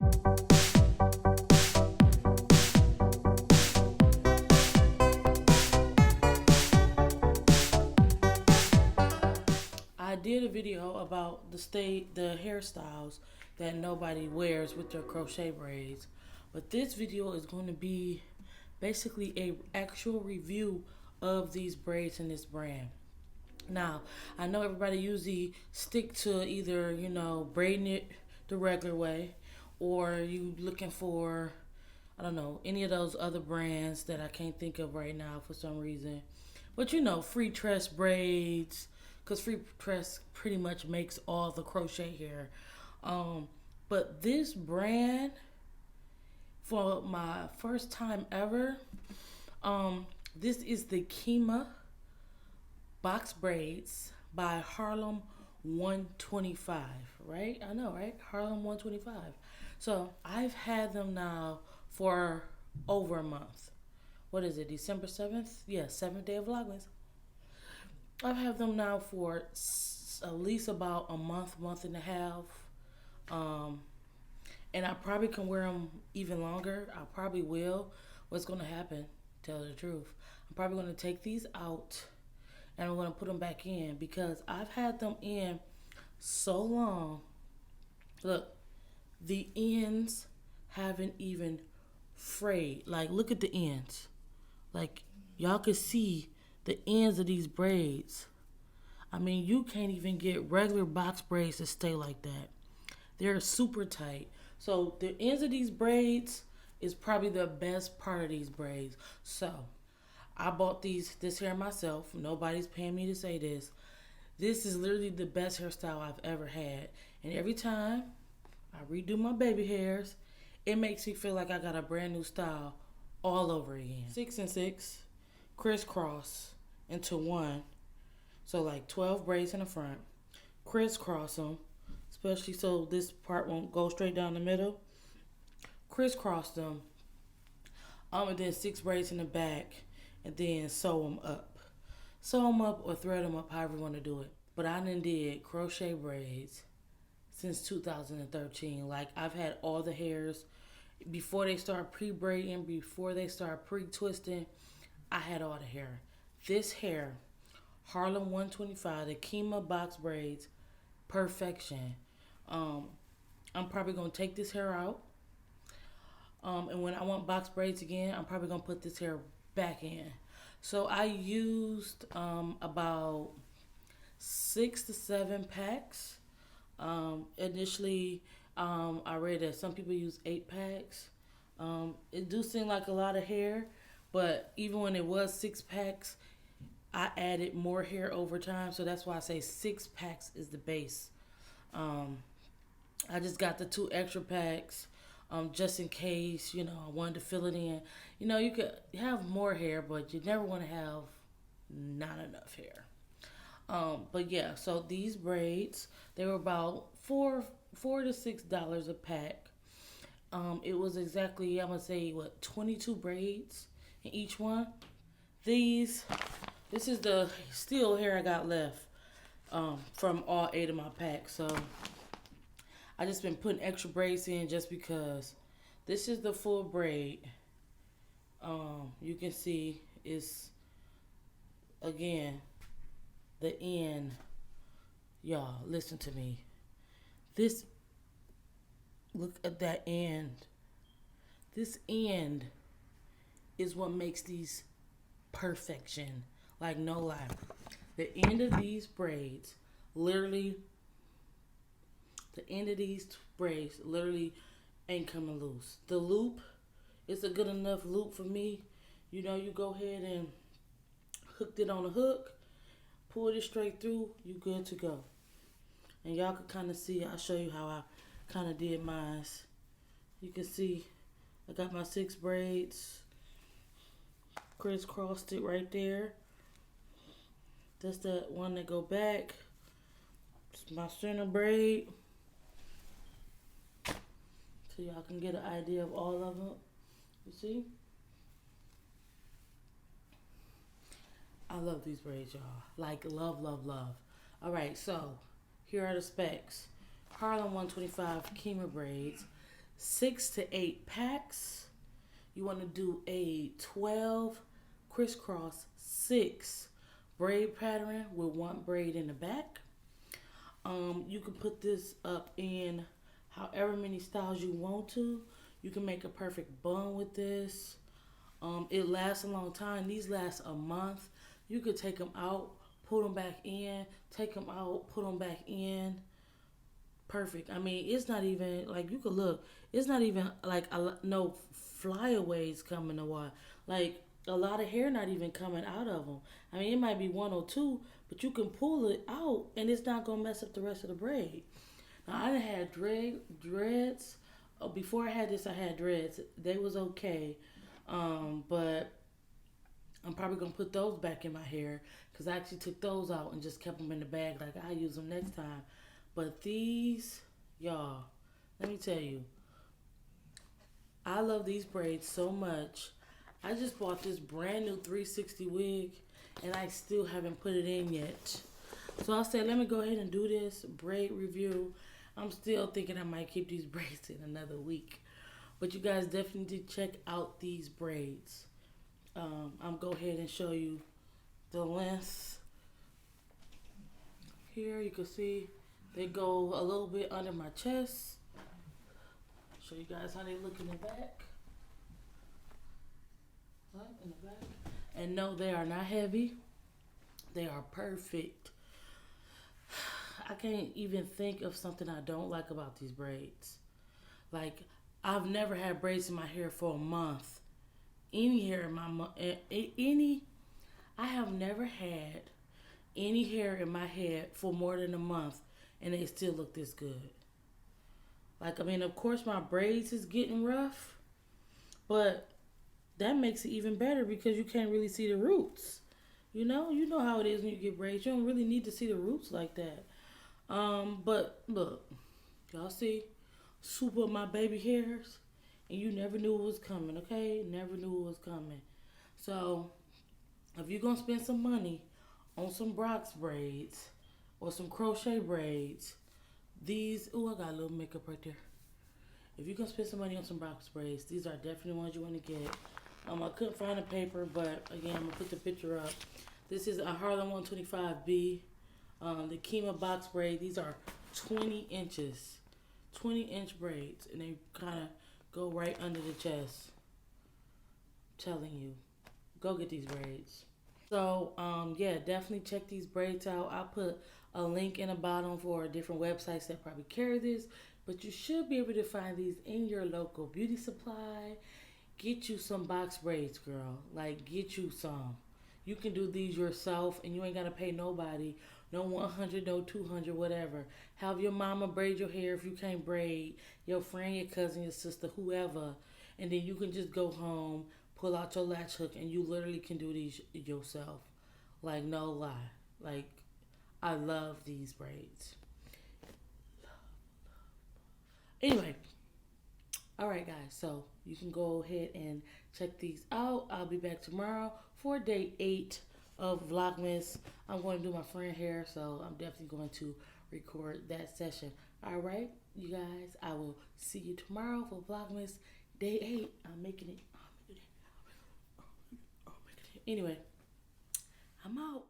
I did a video about the hairstyles that nobody wears with their crochet braids, but this video is going to be basically a actual review of these braids in this brand. Now, I know everybody usually stick to either, braiding it the regular way, or you looking for, I don't know, any of those other brands that I can't think of right now for some reason. But free tress braids, because free tress pretty much makes all the crochet hair. But this brand, for my first time ever, this is the Kima box braids by Harlem 125, right? I know, right? Harlem 125. So I've had them now for over a month. What is it, December 7th? Yeah, 7th day of Vlogmas. I've had them now for at least about a month and a half. And I probably can wear them even longer. I probably will. What's going to happen, tell the truth, I'm probably going to take these out and I'm going to put them back in because I've had them in so long. Look, the ends haven't even frayed. Like, look at the ends. Like, y'all can see the ends of these braids. I mean, you can't even get regular box braids to stay like that. They're super tight. So the ends of these braids is probably the best part of these braids. So I bought this hair myself. Nobody's paying me to say this. This is literally the best hairstyle I've ever had. And every time I redo my baby hairs, it makes me feel like I got a brand new style all over again. 6 and 6 crisscross into one. So like 12 braids in the front. Crisscross them, especially so this part won't go straight down the middle. Crisscross them. And then 6 braids in the back, and then sew them up. Sew them up or thread them up, however you want to do it. But I done did crochet braids since 2013. Like, I've had all the hairs. Before they start pre-braiding, before they start pre-twisting, I had all the hair. This hair, Harlem 125, the Kima box braids, perfection. I'm probably going to take this hair out. And when I want box braids again, I'm probably going to put this hair back in. So I used about 6 to 7 packs. Initially, I read that some people use 8 packs. It do seem like a lot of hair, but even when it was 6 packs, I added more hair over time. So that's why I say 6 packs is the base. I just got the 2 extra packs. Just in case, I wanted to fill it in. You could have more hair, but you never want to have not enough hair. But yeah, so these braids, they were about $4 to $6 a pack. It was exactly, I'm going to say, 22 braids in each one. This is the still hair I got left from all 8 of my packs. So I just been putting extra braids in just because. This is the full braid. You can see it's, again, the end. Y'all, listen to me. Look at that end. This end is what makes these perfection. Like, no lie. The end of these braids literally ain't coming loose. The loop is a good enough loop for me. You go ahead and hooked it on a hook, pulled it straight through, you good to go. And y'all can kind of see, I'll show you how I kind of did mine. You can see I got my 6 braids, crisscrossed it right there. That's the one that go back. It's my center braid. So y'all can get an idea of all of them. You see? I love these braids, y'all. Like, love, love, love. All right, so here are the specs. Harlem 125 Kima braids. 6 to 8 packs. You want to do a 12 crisscross 6 braid pattern with 1 braid in the back. You can put this up in however many styles you want to. You can make a perfect bun with this. It lasts a long time. These last a month. You could take them out, put them back in, take them out, put them back in. Perfect. I mean, it's not even like, you could look. It's not even like no flyaways coming or what. Like a lot of hair not even coming out of them. I mean, it might be one or two, but you can pull it out and it's not gonna mess up the rest of the braid. Now I done had dreads. Oh, before I had this, I had dreads. They was okay, but I'm probably gonna put those back in my hair because I actually took those out and just kept them in the bag. Like I use them next time. But these, y'all, let me tell you, I love these braids so much. I just bought this brand new 360 wig and I still haven't put it in yet. So I said, let me go ahead and do this braid review. I'm still thinking I might keep these braids in another week. But you guys definitely check out these braids. I'm go ahead and show you the length. Here you can see they go a little bit under my chest. Show you guys how they look in the back. Right in the back. And no, they are not heavy. They are perfect. I can't even think of something I don't like about these braids. Like, I've never had braids in my hair for a month. Any hair in my I have never had any hair in my head for more than a month and they still look this good. Like, I mean, of course my braids is getting rough, but that makes it even better because you can't really see the roots. You know how it is when you get braids. You don't really need to see the roots like that. But look, y'all see, swoop up my baby hairs, and you never knew it was coming, okay? Never knew it was coming. So, if you're gonna spend some money on some Brock's braids or some crochet braids, these, oh, I got a little makeup right there. If you're gonna spend some money on some Brock's braids, these are definitely ones you want to get. I couldn't find a paper, but again, I'm gonna put the picture up. This is a Harlem 125B. The Kima box braid. These are 20 inches. 20-inch braids. And they kind of go right under the chest. I'm telling you. Go get these braids. So, yeah, definitely check these braids out. I'll put a link in the bottom for different websites that probably carry this. But you should be able to find these in your local beauty supply. Get you some box braids, girl. Like, get you some. You can do these yourself and you ain't got to pay nobody. No 100, no 200, whatever. Have your mama braid your hair if you can't braid. Your friend, your cousin, your sister, whoever. And then you can just go home, pull out your latch hook, and you literally can do these yourself. Like, no lie. Like, I love these braids. Anyway. Alright guys, so you can go ahead and check these out. I'll be back tomorrow for day 8 of Vlogmas. I'm going to do my friend hair, so I'm definitely going to record that session. Alright, you guys, I will see you tomorrow for Vlogmas day 8. I'm making it. Anyway, I'm out.